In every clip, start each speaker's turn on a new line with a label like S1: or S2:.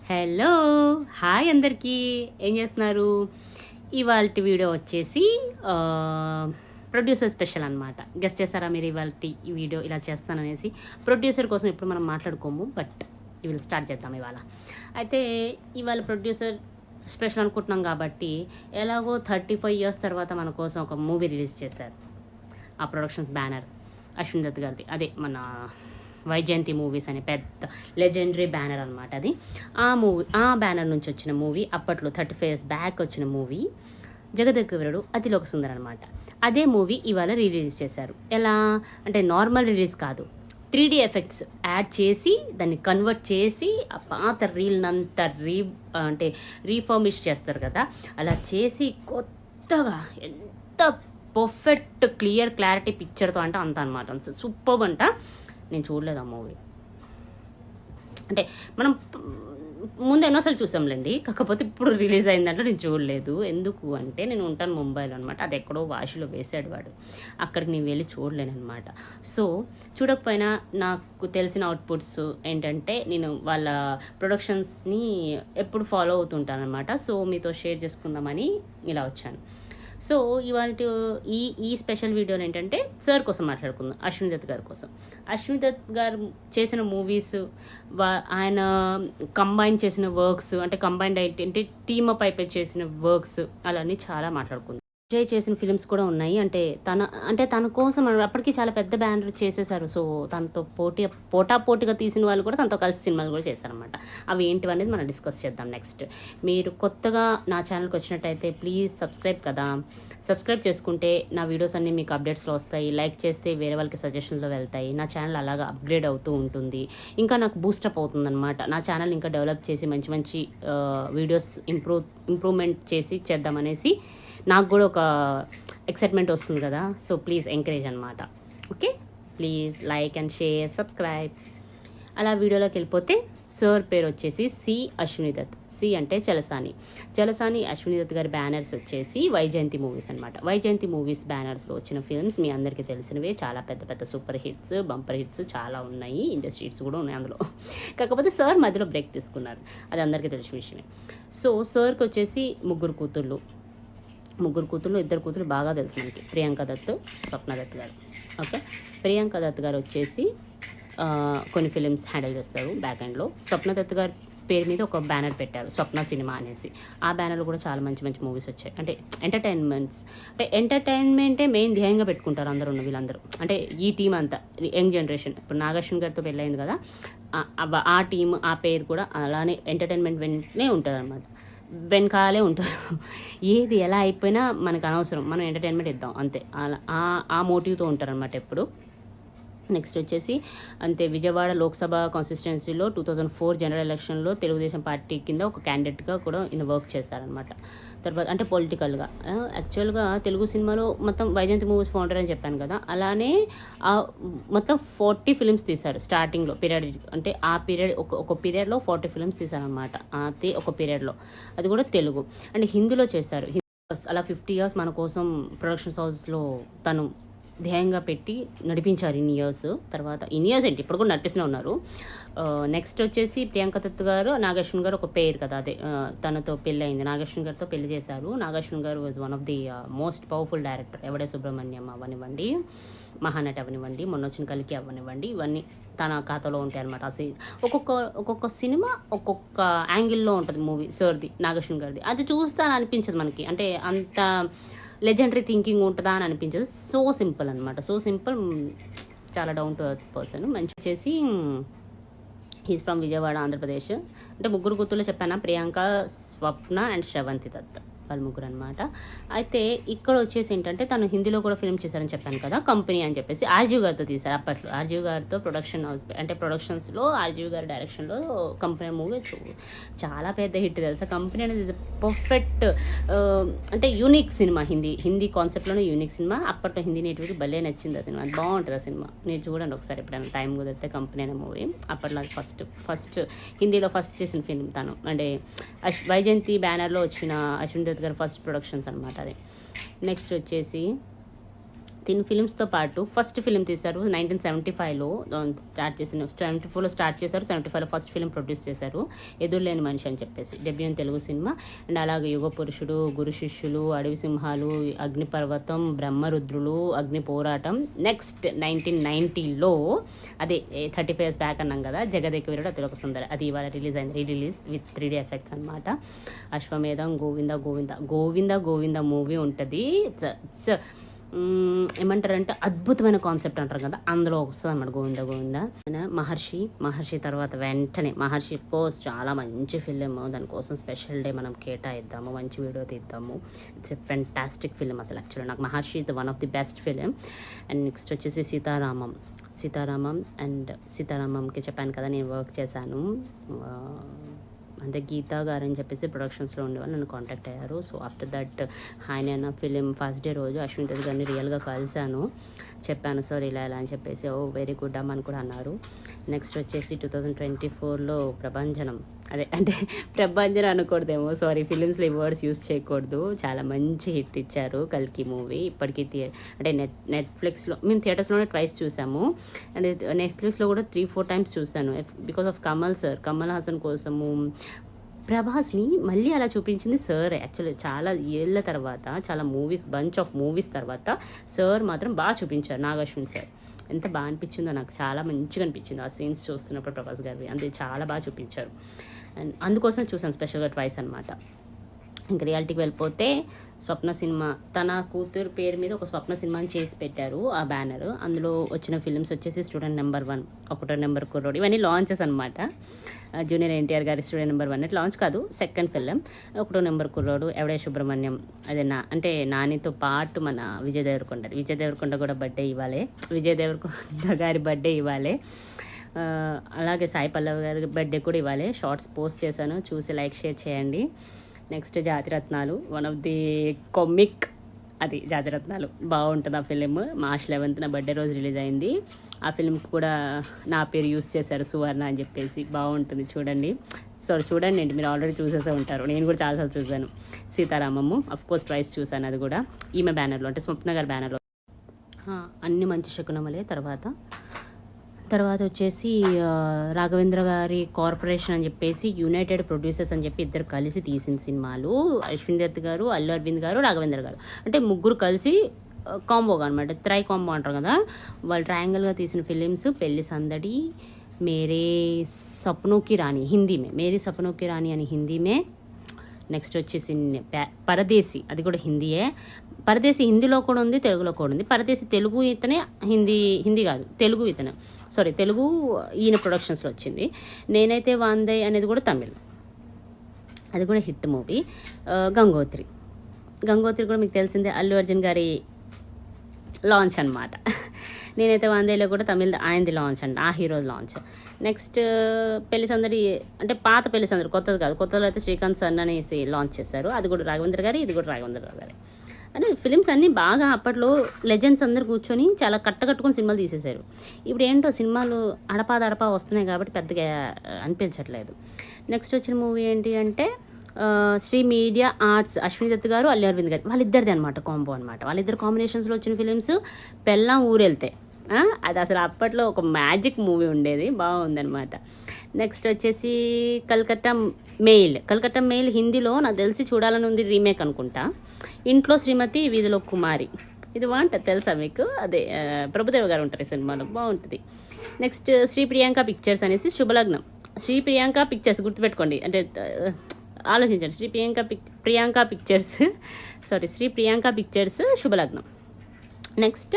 S1: Hello hi అందరికీ ఏం చేస్తున్నారు? ఇవాల్టి వీడియో వచ్చేసి ప్రొడ్యూసర్ స్పెషల్ అనమాట. గెస్ట్ చేస్తారా మీరు ఇవాల్టి ఈ వీడియో ఇలా చేస్తాననేసి? ప్రొడ్యూసర్ కోసం ఎప్పుడు మనం మాట్లాడుకోము, బట్ ఇవి స్టార్ట్ చేద్దాం ఇవాళ. అయితే ఇవాళ ప్రొడ్యూసర్ స్పెషల్ అనుకుంటున్నాం కాబట్టి ఎలాగో 35 years తర్వాత మన కోసం ఒక మూవీ రిలీజ్ చేశారు. ఆ ప్రొడక్షన్స్ బ్యానర్ అశ్విన్ దత్ గారిది, అదే మన వైజయంతి మూవీస్ అనే పెద్ద లెజెండరీ బ్యానర్ అనమాట అది. ఆ బ్యానర్ నుంచి వచ్చిన మూవీ, అప్పట్లో 35 years బ్యాక్ వచ్చిన మూవీ జగదేక వీరుడు అతిలోక సుందర్ అనమాట. అదే మూవీ ఇవాళ రిలీజ్ చేశారు. ఎలా అంటే నార్మల్ రిలీజ్ కాదు, 3D ఎఫెక్ట్స్ యాడ్ చేసి దాన్ని కన్వర్ట్ చేసి ఆ పాత రీల్నంతా అంటే రీఫర్మిష్ చేస్తారు కదా, అలా చేసి కొత్తగా ఎంత పర్ఫెక్ట్ క్లియర్ క్లారిటీ పిక్చర్తో అంటే అంత అనమాట. సూపర్ అంట. నేను చూడలేదు ఆ మూవీ. అంటే మనం ముందు ఎన్నోసార్లు చూసాంలేండి, కాకపోతే ఇప్పుడు రిలీజ్ అయిన దాంట్లో నేను చూడలేదు. ఎందుకు అంటే నేను ఉంటాను ముంబైలో అనమాట. అది ఎక్కడో వాషిలో వేసాడు వాడు, అక్కడికి నేను వెళ్ళి చూడలేను అనమాట. సో చూడకపోయినా నాకు తెలిసిన అవుట్పుట్స్ ఏంటంటే నేను వాళ్ళ ప్రొడక్షన్స్ని ఎప్పుడు ఫాలో అవుతుంటాను అనమాట. సో మీతో షేర్ చేసుకుందామని ఇలా వచ్చాను. సో ఇవాళ ఈ స్పెషల్ వీడియోలో ఏంటంటే సార్ కోసం మాట్లాడుకుందాం, అశ్విన్ దత్ గారి కోసం. అశ్విన్ దత్ గారు చేసిన మూవీస్, ఆయన కంబైన్ చేసిన వర్క్స్, అంటే కంబైన్డ్ అంటే టీమ్ అప్ అయిపోయి చేసిన వర్క్స్, అలానే చాలా మాట్లాడుకుందాం. విజయ్ చేసిన ఫిలిమ్స్ కూడా ఉన్నాయి. అంటే తన కోసం అప్పటికి చాలా పెద్ద బ్యానర్ చేసేసారు. సో తనతో పోటాపోటీగా తీసిన వాళ్ళు కూడా తనతో కలిసి సినిమాలు కూడా చేశారనమాట. అవి ఏంటి అనేది మనం డిస్కస్ చేద్దాం నెక్స్ట్. మీరు కొత్తగా నా ఛానల్కి వచ్చినట్టయితే ప్లీజ్ సబ్స్క్రైబ్ కదా. సబ్స్క్రైబ్ చేసుకుంటే నా వీడియోస్ అన్నీ మీకు అప్డేట్స్లో వస్తాయి. లైక్ చేస్తే వేరే వాళ్ళకి సజెషన్లో వెళ్తాయి. నా ఛానల్ అలాగా అప్గ్రేడ్ అవుతూ ఉంటుంది, ఇంకా నాకు బూస్టప్ అవుతుందన్నమాట. నా ఛానల్ ఇంకా డెవలప్ చేసి మంచి మంచి వీడియోస్ ఇంప్రూవ్మెంట్ చేసి చేద్దామనేసి నాకు కూడా ఒక ఎక్సైట్మెంట్ వస్తుంది కదా. సో ప్లీజ్ ఎంకరేజ్ అనమాట. Okay, please like and share, subscribe. అలా వీడియోలోకి వెళ్ళిపోతే సార్ పేరు వచ్చేసి సి అశ్విని దత్. సి అంటే చలసాని అశ్విని దత్ గారి బ్యానర్స్ వచ్చేసి వైజయంతి మూవీస్ అనమాట. వైజయంతి మూవీస్ బ్యానర్స్లో వచ్చిన ఫిల్మ్స్ మీ అందరికీ తెలిసినవే. చాలా పెద్ద పెద్ద సూపర్ హిట్స్, బంపర్ హిట్స్ చాలా ఉన్నాయి. ఇండస్ట్రీ హిట్స్ కూడా ఉన్నాయి అందులో. కాకపోతే సార్ మధ్యలో బ్రేక్ తీసుకున్నారు, అది అందరికీ తెలిసిన విషయమే. సో సార్కి వచ్చేసి ముగ్గురు కూతుళ్ళు, ఇద్దరు కూతురు బాగా తెలుసు మనకి, ప్రియాంక దత్, స్వప్న దత్ గారు. ఓకే, ప్రియాంక దత్ గారు వచ్చేసి కొన్ని ఫిలిమ్స్ హ్యాండిల్ చేస్తారు బ్యాక్ ఎండ్లో. స్వప్న దత్ గారి పేరు మీద ఒక బ్యానర్ పెట్టారు, స్వప్న సినిమా అనేసి. ఆ బ్యానర్లో కూడా చాలా మంచి మంచి మూవీస్ వచ్చాయి. అంటే ఎంటర్టైన్మెంటే మెయిన్ ధ్యేయంగా పెట్టుకుంటారు అందరూ వీళ్ళందరూ. అంటే ఈ టీం అంతా యంగ్ జనరేషన్, ఇప్పుడు నాగార్జున గారితో పెళ్ళయింది కదా, ఆ టీం, ఆ పేరు కూడా అలానే ఎంటర్టైన్మెంట్ వెంటనే ఉంటుంది అనమాట, వెనకాలే ఉంటారు. ఏది ఎలా అయిపోయినా మనకు అనవసరం, మనం ఎంటర్టైన్మెంట్ ఇద్దాం అంతే, ఆ మోటివ్తో ఉంటారనమాట ఎప్పుడు. నెక్స్ట్ వచ్చేసి అంతే, విజయవాడ లోక్సభ కాన్స్టిట్యున్సీలో 2004 జనరల్ ఎలక్షన్లో తెలుగుదేశం పార్టీ కింద ఒక క్యాండిడేట్గా కూడా ఈయన వర్క్ చేశారనమాట. తర్వాత అంటే పొలిటికల్గా, యాక్చువల్గా తెలుగు సినిమాలో మొత్తం వైజయంతి మూవీస్ ఫౌండర్ అని చెప్పాను కదా, అలానే మొత్తం 40 ఫిలిమ్స్ తీశారు స్టార్టింగ్లో పీరియడ్. అంటే ఆ పీరియడ్ ఒక పీరియడ్లో 40 ఫిలిమ్స్ తీశారనమాట, అది ఒక పీరియడ్లో. అది కూడా తెలుగు అంటే హిందీలో చేశారు. అలా 50 years మన కోసం ప్రొడక్షన్స్ హౌస్లో తను ధ్యేయంగా పెట్టి నడిపించారు ఇన్ని ఇయర్స్. తర్వాత ఇన్ని ఇయర్స్ ఏంటి, ఇప్పుడు కూడా నడిపిస్తూనే ఉన్నారు. నెక్స్ట్ వచ్చేసి ప్రియాంక దత్ గారు, నాగార్జున గారు ఒక పేరు కదా, అదే తనతో పెళ్ళి అయింది, నాగార్జున గారితో పెళ్లి చేశారు. నాగార్జున గారు was one of the most powerful director. ఎవడే సుబ్రహ్మణ్యం అవనివ్వండి, మహానటి అవనివ్వండి, మొన్న వచ్చిన కలికి అవనివ్వండి, ఇవన్నీ తన ఖాతాలో ఉంటాయి అనమాట. ఒక్కొక్క సినిమా ఒక్కొక్క యాంగిల్లో ఉంటుంది మూవీ సార్ది, నాగార్జున గారిది. అది చూస్తాను అనిపించదు మనకి, అంటే అంత లెజెండరీ థింకింగ్ ఉంటుందా అని అనిపించదు. సో సింపుల్ అనమాట, సో సింపుల్, చాలా డౌన్ టు ఎర్త్ పర్సన్. మంచి వచ్చేసి హీస్ ఫ్రమ్ విజయవాడ, ఆంధ్రప్రదేశ్. అంటే ముగ్గురు కూతుర్లు చెప్పాను, ప్రియాంక, స్వప్న అండ్ శ్రవంతి దత్, వాళ్ళు ముగ్గురు అనమాట. అయితే ఇక్కడ వచ్చేసి ఏంటంటే తను హిందీలో కూడా ఫిల్మ్ చేశారని చెప్పాను కదా, కంపెనీ అని చెప్పేసి ఆర్జీవ్ గారితో తీశారు. అప్పట్లో ఆర్జీవ్ గారితో ప్రొడక్షన్ హౌస్, అంటే ప్రొడక్షన్స్లో ఆర్జీవ్ గారి డైరెక్షన్లో కంపెనీ మూవీ చాలా పెద్ద హిట్ తెలుసా. కంపెనీ అనేది పర్ఫెక్ట్, అంటే యూనిక్ సినిమా, హిందీ కాన్సెప్ట్లోనే యూనిక్ సినిమా. అప్పట్లో హిందీ నేటివిటీ భలే నచ్చింది ఆ సినిమా, అది బాగుంటుంది ఆ సినిమా. నేను చూడండి ఒకసారి ఎప్పుడైనా టైం కుదిరితే. కంపెనీ అనే మూవీ అప్పట్లో ఫస్ట్ హిందీలో ఫస్ట్ చేసిన ఫిల్మ్ తను. అంటే వైజయంతి బ్యానర్లో వచ్చిన అశ్విన్ దత్ గారు ఫస్ట్ ప్రొడక్షన్స్ అనమాట అది. నెక్స్ట్ వచ్చేసి తిన్ ఫిలిమ్స్తో పాటు ఫస్ట్ ఫిలిం తీశారు 1975లో స్టార్ట్ చేసిన 74లో స్టార్ట్ చేశారు 75లో ఫస్ట్ ఫిలిం ప్రొడ్యూస్ చేశారు ఎదురులేని మనిషి అని చెప్పేసి డెబ్యూ తెలుగు సినిమా. అండ్ అలాగే యుగ పురుషుడు, గురు శిష్యులు, అడవి సింహాలు, అగ్నిపర్వతం, బ్రహ్మరుద్రులు, అగ్ని పోరాటం. నెక్స్ట్ 1990లో అదే 35 years బ్యాక్ అన్నాం కదా, జగదేక వీరుడు అతిలోక సుందరి, అది ఇవాళ రిలీజ్ అయింది, రీరిలీజ్ విత్ 3D ఎఫెక్ట్స్ అనమాట. అశ్వమేధం, గోవింద గోవింద గోవింద గోవింద మూవీ ఉంటుంది. ఏమంటారంటే అద్భుతమైన కాన్సెప్ట్ అంటారు కదా, అందులో వస్తుంది అన్నమాట గోవింద గోవింద. మహర్షి తర్వాత వెంటనే మహర్షి కోర్స్ చాలా మంచి ఫిలిం, దానికోసం స్పెషల్ డే మనం కేటాయిద్దాము, మంచి వీడియో తీద్దాము. ఇట్స్ ఎ ఫెంటాస్టిక్ ఫిలిం అసలు. యాక్చువల్లీ నాకు Maharshi is one of the best film. And next వచ్చేసి సీతారామం అండ్ సీతారామంకి చెప్పాను కదా నేను వర్క్ చేశాను. అంటే గీతా గారు అని చెప్పేసి ప్రొడక్షన్స్లో ఉండేవాళ్ళు నన్ను కాంటాక్ట్ అయ్యారు. సో ఆఫ్టర్ దట్ ఆయన ఫిలిం ఫస్ట్ డే రోజు అశ్విన్ తేజ్ గారిని రియల్గా కలిశాను, చెప్పాను సార్ ఇలా అని చెప్పేసి. ఓ వెరీ గుడ్ అమ్మ అని కూడా అన్నారు. నెక్స్ట్ వచ్చేసి 2024లో ప్రభంజనం, అదే అంటే ప్రభంజనం అనకూడదేమో, సారీ ఫిలిమ్స్లో ఈ వర్డ్స్ యూస్ చేయకూడదు, చాలా మంచి హిట్ ఇచ్చారు కల్కి మూవీ. ఇప్పటికీ అంటే నెట్ఫ్లిక్స్లో మేము థియేటర్స్లోనే ట్వైస్ చూసాము, అండ్ నెట్ఫ్లిక్స్లో కూడా 3-4 times చూసాను. బికాస్ ఆఫ్ కమల్ హాసన్ కోసము ప్రభాస్ని మళ్ళీ అలా చూపించింది సార్. యాక్చువల్లీ చాలా ఏళ్ళ తర్వాత, చాలా బంచ్ ఆఫ్ మూవీస్ తర్వాత సార్ మాత్రం బాగా చూపించారు. నాగశ్విన్ సార్ ఎంత బాగా అనిపించిందో నాకు, చాలా మంచిగా అనిపించింది ఆ సీన్స్ చూస్తున్నప్పుడు ప్రభాస్ గారివి, అంతే చాలా బాగా చూపించారు. అండ్ అందుకోసం చూసాను స్పెషల్గా ట్వైస్ అనమాట. ఇంకా రియాలిటీకి వెళ్ళిపోతే స్వప్న సినిమా, తన కూతురు పేరు మీద ఒక స్వప్న సినిమాని చేసి పెట్టారు ఆ బ్యానర్. అందులో వచ్చిన ఫిలిమ్స్ వచ్చేసి స్టూడెంట్ నెంబర్ 1, ఒకటో నెంబర్ కుర్రోడు, ఇవన్నీ లాంచెస్ అనమాట. జూనియర్ ఎన్టీఆర్ గారి స్టూడెంట్ నెంబర్ 1 లాంచ్ కాదు, సెకండ్ ఫిలిం. ఒకటో నెంబర్ కుర్రోడు, ఎవడే సుబ్రహ్మణ్యం, అదే అంటే నానితో పాటు మన విజయ్ దేవరకొండ కూడా బర్త్డే ఇవ్వాలి, విజయ్ దేవరకొండ గారి బర్త్డే ఇవ్వాలి. అలాగే సాయి పల్లవి గారి బర్త్డే కూడా ఇవ్వాలి. షార్ట్స్ పోస్ట్ చేశాను, చూసి లైక్ షేర్ చేయండి. Next Jathi Ratnalu, one of the comic, అది జాతిరత్నాలు బాగుంటుంది ఆ ఫిలిం. March 11th నా బర్త్డే రోజు రిలీజ్ అయింది. ఆ ఫిలింకి కూడా నా పేరు యూస్ చేశారు, సువర్ణ అని చెప్పేసి. బాగుంటుంది, చూడండి. చూడండి అండి, మీరు ఆల్రెడీ చూసేసే ఉంటారు, నేను కూడా చాలాసార్లు చూశాను. సీతారామము అఫ్కోర్స్ ట్వైస్ చూశాను, అది కూడా ఈమె బ్యానర్లో, అంటే స్వప్న గారి బ్యానర్లో. అన్ని మంచి శకునములే. తర్వాత వచ్చేసి రాఘవేంద్ర గారి కార్పొరేషన్ అని చెప్పేసి యునైటెడ్ ప్రొడ్యూసర్స్ అని చెప్పి ఇద్దరు కలిసి తీసిన సినిమాలు. అశ్విన్ దత్ గారు, అల్లు అరవింద్ గారు, రాఘవేంద్ర గారు, అంటే ముగ్గురు కలిసి కాంబోగా అనమాట, కాంబో అంటారు కదా. వాళ్ళు ట్రయాంగిల్గా తీసిన ఫిలిమ్స్ పెళ్లి సందడి, మేరే సప్నోకి రాణి అని హిందీ మే. నెక్స్ట్ వచ్చేసి పరదేశీ, అది కూడా హిందీయే. పరదేశీ హిందీలో కూడా ఉంది, తెలుగులో కూడా ఉంది. పరదేశీ తెలుగు ఇతనే, హిందీ కాదు తెలుగు ఇతనే, తెలుగు ఈయన ప్రొడక్షన్స్లో వచ్చింది. నేనైతే వాందే అనేది కూడా తమిళ్, అది కూడా హిట్ మూవీ. గంగోత్రి కూడా మీకు తెలిసిందే, అల్లు అర్జున్ గారి లాంచ్ అనమాట. నేనైతే వాందేలో కూడా తమిళ్ ఆయనది లాంచ్ అండి, ఆ హీరో లాంచ్. నెక్స్ట్ పెళ్లి సందడి, అంటే పాత పెళ్లి సందడి, కొత్తది కాదు, కొత్తలో అయితే శ్రీకాంత్ సన్ అనేసి లాంచ్ చేశారు, అది కూడా రాఘవేంద్ర గారి, ఇది కూడా రాఘవేంద్ర గారి. అంటే ఫిలిమ్స్ అన్నీ బాగా అప్పట్లో లెజెండ్స్ అందరు కూర్చొని చాలా కట్టుకొని సినిమాలు తీసేశారు. ఇప్పుడు ఏంటో సినిమాలు అడపా వస్తున్నాయి కాబట్టి పెద్దగా అనిపించట్లేదు. నెక్స్ట్ వచ్చిన మూవీ ఏంటి అంటే శ్రీ మీడియా ఆర్ట్స్, అశ్విన్ దత్ గారు, అల్లు అరవింద్ గారు, వాళ్ళిద్దరిది అనమాట కాంబో అనమాట. వాళ్ళిద్దరు కాంబినేషన్స్లో వచ్చిన ఫిలిమ్స్ పెళ్ళాం ఊరెళ్తే, అది అసలు అప్పట్లో ఒక మ్యాజిక్ మూవీ ఉండేది, బాగుందనమాట. నెక్స్ట్ వచ్చేసి కలకత్తా మెయిల్ హిందీలో నాకు తెలిసి చూడాలని ఉంది, రీమేక్ అనుకుంటా. ఇంట్లో శ్రీమతి, వీధిలో కుమారి, ఇది బాగుంటుంది తెలుసా మీకు, అదే ప్రభుదేవ గారు ఉంటారు ఈ సినిమాలో, బాగుంటుంది. నెక్స్ట్ శ్రీ ప్రియాంక పిక్చర్స్ అనేసి శుభలగ్నం, శ్రీ ప్రియాంక పిక్చర్స్ గుర్తుపెట్టుకోండి, అంటే ఆలోచించండి, Sri Priyanka pictures Shubhalagnam. Next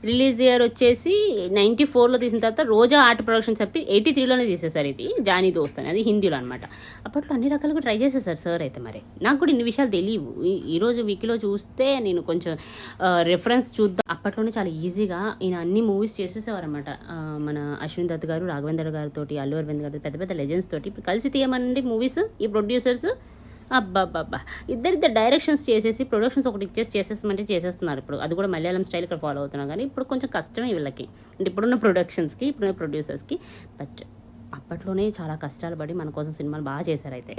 S1: release year వచ్చేసి 94లో తీసిన తర్వాత రోజా ఆర్ట్ ప్రొడక్షన్ చెప్పి 83లోనే తీసేసారు ఇది జానీ దోస్త్ అని, అది హిందీలో అనమాట. అప్పట్లో అన్ని రకాలుగా ట్రై చేసేసారు సార్. అయితే మరి నాకు కూడా ఇన్ని విషయాలు తెలియవు, ఈరోజు వీక్లో చూస్తే నేను కొంచెం రెఫరెన్స్ చూద్దాం. అప్పట్లోనే చాలా ఈజీగా ఈయన అన్ని మూవీస్ చేసేసేవారు అనమాట. మన అశ్విన్ దత్ గారు, రాఘవేంద్ర గారితో, అల్లు అరవింద్ గారితో, పెద్ద లెజెండ్స్ తోటి ఇప్పుడు కలిసి తీయమనండి మూవీస్ ఈ ప్రొడ్యూసర్స్. అబ్బాబ్బా, ఇద్దరిద్దరు డైరెక్షన్స్ చేసేసి ప్రొడక్షన్స్ ఒకటి చేసేస్తామంటే చేసేస్తున్నారు ఇప్పుడు. అది కూడా మలయాళం స్టైల్ ఇక్కడ ఫాలో అవుతున్నాం, కానీ ఇప్పుడు కొంచెం కష్టమే వీళ్ళకి, అంటే ఇప్పుడున్న ప్రొడక్షన్స్కి, ఇప్పుడున్న ప్రొడ్యూసర్స్కి. బట్ అప్పట్లోనే చాలా కష్టాలు పడి మన కోసం సినిమాలు బాగా చేశారు. అయితే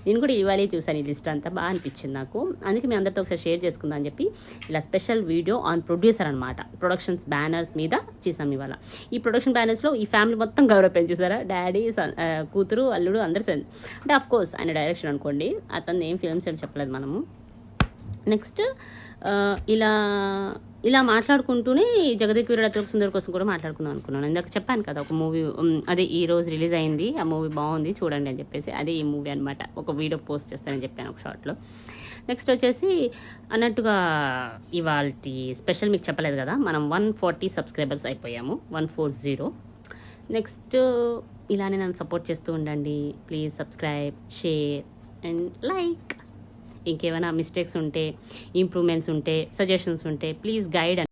S1: నేను కూడా ఇవాళ చూసాను ఈ లిస్ట్ అంతా, బాగా అనిపించింది నాకు. అందుకే మీ అందరితో ఒకసారి షేర్ చేసుకుందాం అని చెప్పి ఇలా స్పెషల్ వీడియో ఆన్ ప్రొడ్యూసర్ అనమాట. ప్రొడక్షన్స్ బ్యానర్స్ మీద చేసాం ఇవాళ. ఈ ప్రొడక్షన్ బ్యానర్స్లో ఈ ఫ్యామిలీ మొత్తం గౌరవం చూసారా, డాడీ, కూతురు, అల్లుడు అందరు అంటే ఆఫ్ కోర్స్ ఆయన డైరెక్షన్ అనుకోండి, అతను ఏం ఫిల్మ్స్ ఏం చెప్పలేదు మనము. నెక్స్ట్ ఇలా ఇలా మాట్లాడుకుంటూనే జగదేక్ వీరుడు అతిలోక సుందరి కోసం కూడా మాట్లాడుకుందాం అనుకున్నాను. ఇందాక చెప్పాను కదా ఒక మూవీ, అదే ఈ రోజు రిలీజ్ అయింది, ఆ మూవీ బాగుంది చూడండి అని చెప్పేసి, అదే ఈ మూవీ అనమాట. ఒక వీడియో పోస్ట్ చేస్తానని చెప్పాను ఒక షార్ట్లో. నెక్స్ట్ వచ్చేసి అన్నట్టుగా ఇవాళ స్పెషల్ మీకు చెప్పలేదు కదా, మనం 140 సబ్స్క్రైబర్స్ అయిపోయాము, 140. నెక్స్ట్ ఇలానే నన్ను సపోర్ట్ చేస్తూ ఉండండి. Please subscribe, share and like. ఇంకేమైనా మిస్టేక్స్ ఉంటే, ఇంప్రూవ్మెంట్స్ ఉంటే, సజెషన్స్ ఉంటే ప్లీజ్ గైడ్